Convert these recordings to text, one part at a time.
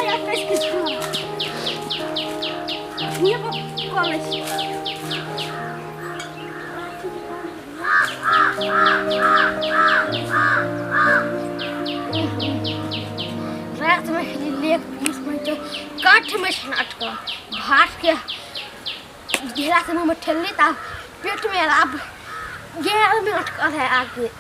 ja friskes klar. Hier på college. रात में खाली लेक पीस में तो काठ में छनाट का भात के घेरा से मुंह में ठेली ता पेट में अब गैर में अटकल है आगे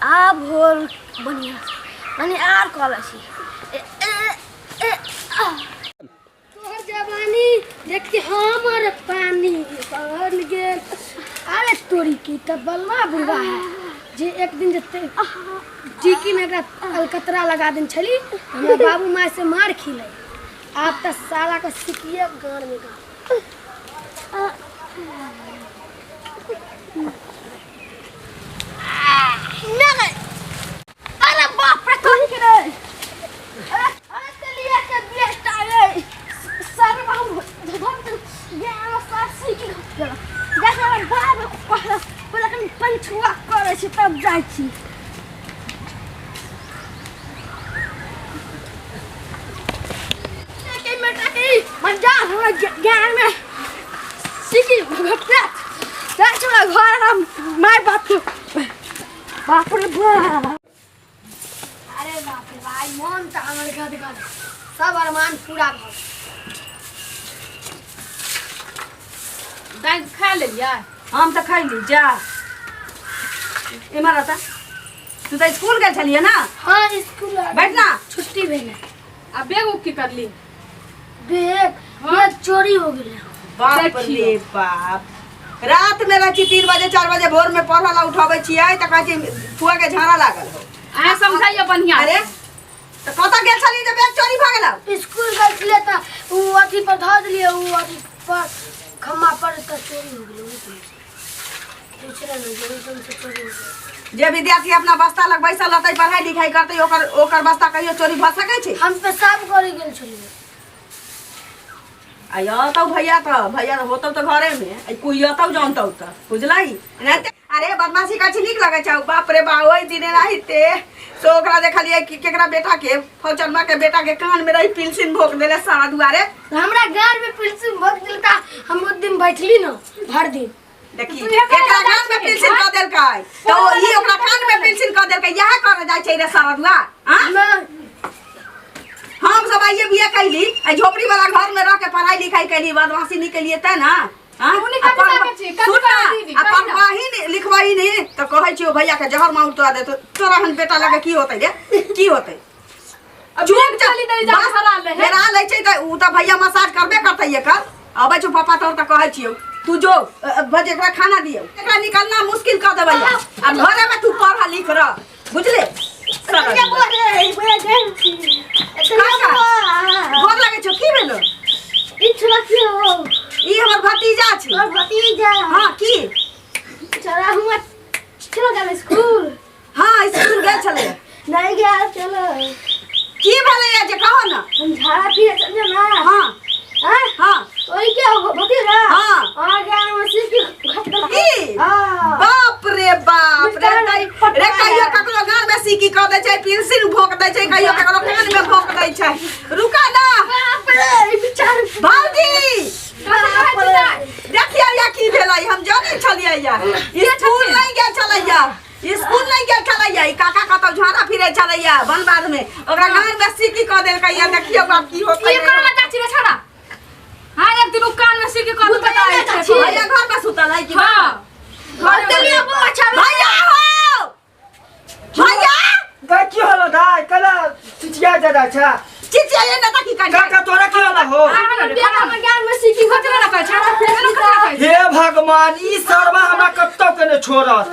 अब होल बढ़िया माने आर कॉलेज तोहर जवानी देख के हमर पानी पहल गेल अरे तोरी की त बलवा बुढ़वा है जे एक दिन जते टीकी में एकरा अलकतरा लगा दिन छली हमरा बाबू माय से मार खिले आप त साला का सिकिए गान में गा नहीं अरे बाप रे तोरी के रे अरे चलिए के बेस्ट आ गई सर बाबू धम ये सासी की देखो बाबू बोला कि पंचुआ करे छी तब जाई छी के बेटा की मंजा हमरा ज्ञान में सीखी भगत चला घर हम माय बाप बाप रे बाप अरे बाप रे भाई मन त हमर गद गद सब अरमान पूरा भ दाल खा लिया हम तो खाई ली जा इमर आता तू तो स्कूल गए छलिए ना हां स्कूल बैठना छुट्टी भेले अब बैग उठ के कर ली बैग ये चोरी हो गेले बाप रे बाप रात में रची 3 बजे 4 बजे भोर में पढ़ला उठावे छियै त कहै छी फुआ के झाड़ा लागल हो आ समझाइए बढ़िया अरे त कत गेल छली जे बैग चोरी भ गेल स्कूल गए छले त उ अथी पर ध दिए उ अथी पर खम्मा पर त चोरी हो गेले दूसरा नहीं एकदम से चोरी हो गेले जे विद्यार्थी अपना बस्ता लग बैसल रहतै पढ़ाई लिखाई करतै ओकर बस्ता कहियो चोरी भ सकै छै हम पेशाब करे गेल छलिए आया तो भैया होतौ तो घरे में कुइयतौ जानतौ त बुझलाई अरे बदमाशी का निक लगे छौ बाप रे बा ओई दिने रहिते तो ओकरा देखलिए कि केकरा बेटा के फौजनमा के बेटा के कान में रही पिलसिन भोक देले सारा दुआरे हमरा गार में पिलसिन भोक देलता हम उस दिन बैठली न भर दिन देखी एकरा कान में पिलसिन क देलकै तो ई ओकरा कान में पिलसिन क देलकै यह करे जाय छै रे सारा दुआ हां हम सब आइए बिया कैली आ झोपड़ी वाला घर में रह के पढ़ाई लिखाई कैली बदमाशी नहीं कैलिए त ना हां अपन वाही लिखवाई नहीं तो कहै छियो भैया के जहर माउर तो दे तो तोरा हन बेटा लगे की होतै रे की होतै अब चुप चली दे जा हरा ले हेरा ले छै त उ त भैया मसाज करबे करतै एकर अबै छौ पापा तोर त कहै छियो तू जो बजे एकरा खाना दियो एकरा निकलना मुश्किल क देबै अब घरे में तू पढ़ लिख रह बुझले क्या बोल रे गोर लगे छो की भेलो ई छोरा की हो ई हमर भतीजा छै और भतीजा हां की चला हुआ चलो गेल स्कूल हां स्कूल गेल छले नहीं गया चलो की भेले जे कहो ना हम झाड़ा फिरे चले ना हां हां हां ओई क्या हो भतीजा हां आ गया मसीह की की बाप रे कहियो ककरो गान में सीकी क दे छै पिलसिन भोक दे छै कहियो ककरो कान में भोक दे छै रुका ना बाप रे विचार भौजी देखिए या की भेलै हम जानै छलियै या स्कूल नहीं गेल छलैया स्कूल नहीं गेल छलैया ई काका कतौ झाड़ा फिरे छलैया बनबाद में ओकरा गान में सीकी क देलकै या देखियो बाप की होतै ये कर मत चाची रे छड़ा हां एक दिन कान में सीकी क बताई छै भैया घर में सुतल है कि हां घर देलिए वो अच्छा भैया हो भैया की होलो दाई कला चिचिया जदा छा चिचिया ये नता की काका काका तोरा की होला हो बेटा में ज्ञान में सीखी खतरा ना कर छड़ा फिरे ना खतरा कर हे भगवान ई सरवा हमरा कत्तो के ने छोड़त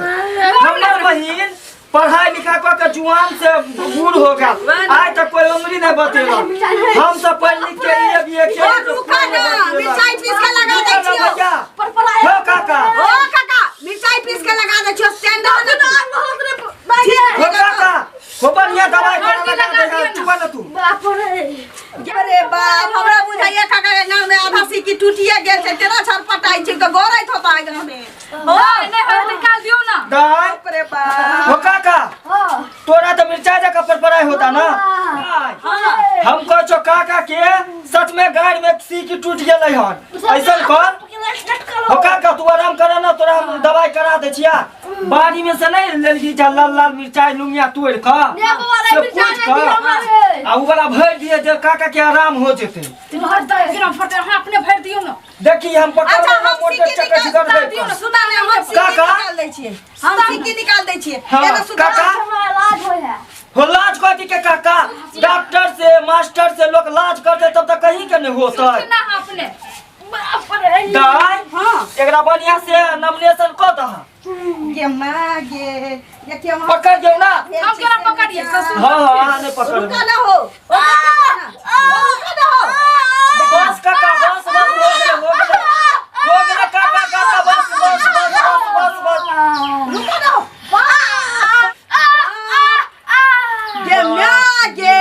हमर बहिन पढ़ाई लिखा के जुआन से बूढ़ हो गया आज तक कोई उम्र नहीं बतेला हम सब पढ़ लिख के ये के रुका ना मिर्चाई पीस के लगा दे छियो पर पढ़ाई हो काका मिर्चाई पीस के लगा दे छियो स्टैंड हो काका हो बढ़िया दवाई कर लगा देगा चुप ना तू बाप रे अरे बाप हमरा बुझाइए काका के नाम में आधा सीकी टूटिए गेल छै तेरा छरपटाई छै तो गोरै थो त नहीं हो तो निकाल दियो ना। दाई अरे बाप हो काका तोरा तो मिर्चाई जगह पर पड़ाई होता ना। हम कह छो काका के सच में गाड़ी में सीकी टूट गेलै हन ऐसा कर हो काका तू आराम कर ना तोरा हम दवाई करा दे छिया। बाड़ी में से नहीं लेलगी जा लाल लाल मिर्चाई लुंगिया तोड़ का से पूछ कर आ उ वाला भर दिए जे काका के आराम हो जेते। तुम हर दे ग्राम फटे अपने भर दियो ना। देखी हम पकड़ अच्छा हम मोटर सीकी चक्कर कर निकाल दे दियो ना सुधा ले हम सीकी काका? निकाल दै छियै हम सीकी निकाल दै छियै हाँ, एना सुधा काका? इलाज हो है हो लाज कथी के काका डॉक्टर से मास्टर से लोग लाज करते तब तक कहीं के नहीं होता है। ना अपने बाप रे दाई हां एकरा बढ़िया से नॉमिनेशन कर दहा गे मां गे ये के हम पकड़ जाओ ना। हम केना पकड़िए ससुर। हाँ नहीं पकड़ रुका ना हो रुका ना हो बस काका बस बस हो गया काका काका बस बस बस बस बस रुका ना हो गे मां गे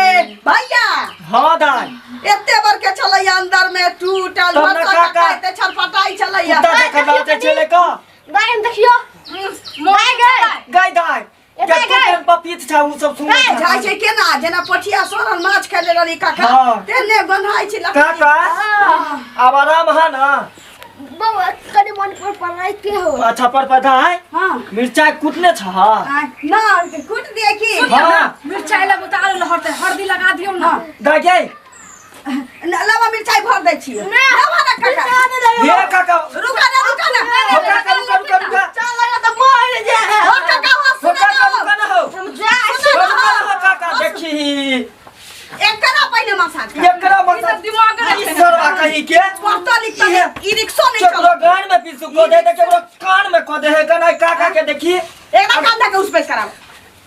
भैया हाँ दाई एते बर के चलै अंदर में टूटल तब ना बरसा काका। एते छटपटाई चलै कुत्ता देखा डालते चले का दाई देखियो मोए गए गाय दाई एते के गाय। टन पपीत था उ सब सुन जाइ छै केना जेना पोठिया सोरल माछ खेले रहली काका हाँ। तेने गन्हाई छै काका अब आराम है ना। बाबा कनी मन पर पड़ाई के हो अच्छा पर पता है हां मिर्चाई कूटने छ ना कुट दिए की हाँ मिर्चाई लग उतार लहरते हल्दी लगा दियो ना। दाई गई लवा मिर्चाई भर दै छियै लवा ना काका ये काका रुका ना हो काका रुका चल लगा त मर जे हो काका हो हो सुना काका ना रुका ना हो हम जा हो काका देखी एकरा पहिले मसाज कर एकरा ई सब दिमाग ई रखे सरवा कहीं के पढ़ता लिखता है ई रिक्शा नहीं चलो चलो गान में पीसू को दे केकरो कान में को दे है गना काका के देखी एकरा कांधा के उस पे कराओ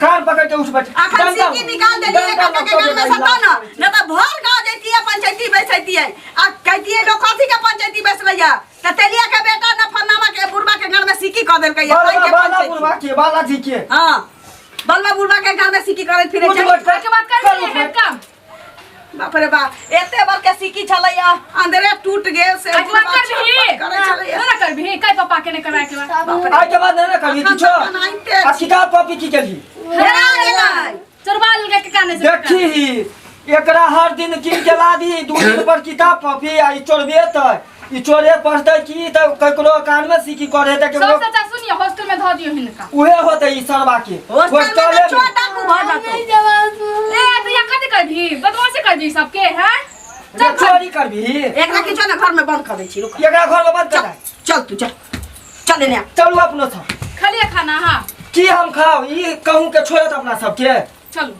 कान पकड़ के उठ बैठ आखन सीकी निकाल देली काका के घर में सता ना न त भर गांव जैती है पंचायती बैसैती है आ कहती है लोग कथी के पंचायती बैस रहिया त तेलिया के बेटा न फरनामा के बुढ़बा के घर में सीकी क देल कहिया बाला बुढ़वा के बालाजी के हां बलवा बुढ़बा के घर में सीकी करे फिरे उठ छै बैठ के बात कर रही है काम। बाप रे बाप एते बर के सीकी छलैया अंदरे टूट गेल से आज बात कर भी करे छलैया ना कर भी कई पापा के ने कराए के बाद आज के बाद नहीं कभी किछो आ किताब कॉपी की केली हेरा गेलै चोरबा लगे के काने से देखी एकरा हर दिन किन के ला दी 2 दिन पर किताब कॉपी आ ई चोरबे त ई चोरे पढ़ते की त ककरो कान में सीकी करे त केकरो सब सच्चा सुनिए हॉस्टल में ध दियो हिनका। उहे होते ई सरवा के हॉस्टल में छोटा डाकू भर जातो ए तो या कथि कर भी बदमाशी कर दी सबके हैं। चल चोरी करबी एकरा किछो ना घर में बंद कर दै छी रुक एकरा घर में बंद कर दे चल तू चल चल ने चलू अपनो सब खाली खाना हां की हम खाओ ई कहूं के छोड़त अपना सबके चलो